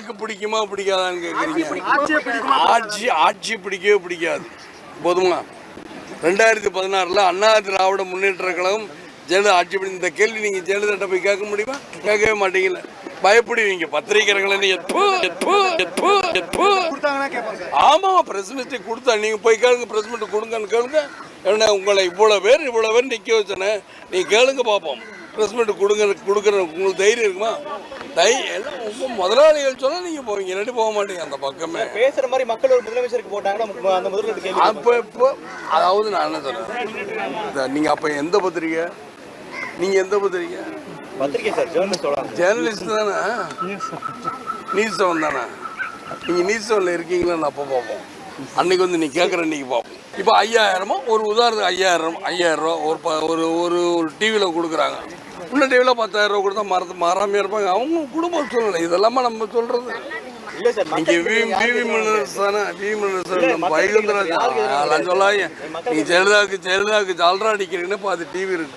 யாருக்கு பிடிக்குமா பிடிக்காதான்னு கேட்குறீங்க? ஆட்சி பிடிக்கவே பிடிக்காது. போதுமா? 2016 அண்ணா திராவிட முன்னேற்ற கழகம் ஜெயலலிதா ஆட்சி பண்ணி இந்த கேள்வி நீங்கள் ஜெயலலிதா போய் கேட்க முடியுமா? கேட்கவே மாட்டீங்கல்ல. பயப்படுவீங்க பத்திரிகைகளை. ஆமா, பிரஸ் மீட் கொடுத்தா நீங்க போய் கேளுங்க. பிரஸ் மீட் கொடுங்கன்னு கேளுங்க. என்ன உங்களை இவ்வளவு பேர் நிக்க வச்சனே, நீ கேளுங்க பார்ப்போம். பிரஸ் மீட் கொடுக்குற உங்களுக்கு தைரியம் இருக்குமா? எல்லாம் முதலாளிகள் சொன்னா நீங்க போவீங்க, இல்லாட்டி போக மாட்டீங்க அந்த பக்கமே. பேசுற மாதிரி மக்கள் ஒரு முதலமைச்சருக்கு போட்டாங்கன்னா அந்த முதல்வர் அப்போ அதாவது நான் என்ன சொல்றேன், நீங்க அப்ப எந்த பத்திரிகை? நீங்க எந்த பத்திரிகை? பத்திரிகை சார், ஜேர்னலிஸ்ட் தானே, நியூஸ் செவன் தானே. நீங்க நியூஸ் செவன்ல இருக்கீங்களா? அப்போ பார்ப்போம். அன்னைக்கு வந்து நீ கேட்குற அன்னைக்கு பார்ப்போம். இப்போ 5000 ஒரு உதாரணத்துக்கு 5000 ரூபா ஒரு டிவியில் கொடுக்குறாங்க. இன்னும் டிவியில் 10,000 ரூபா கொடுத்தா மாறாமையாக இருப்பாங்க. அவங்க குடும்ப சூழ்நிலை இதெல்லாமா நம்ம சொல்றது. நீங்க விவி மினிஸ்டர் தானே, விவி மினிஸ்டர் வைகுந்தராஜன் சொல்லாங்க. நீங்க ஜெயலலிதாவுக்கு ஜால்ரா அடிக்கிறீங்கன்னு பார்த்து டிவி இருக்கு.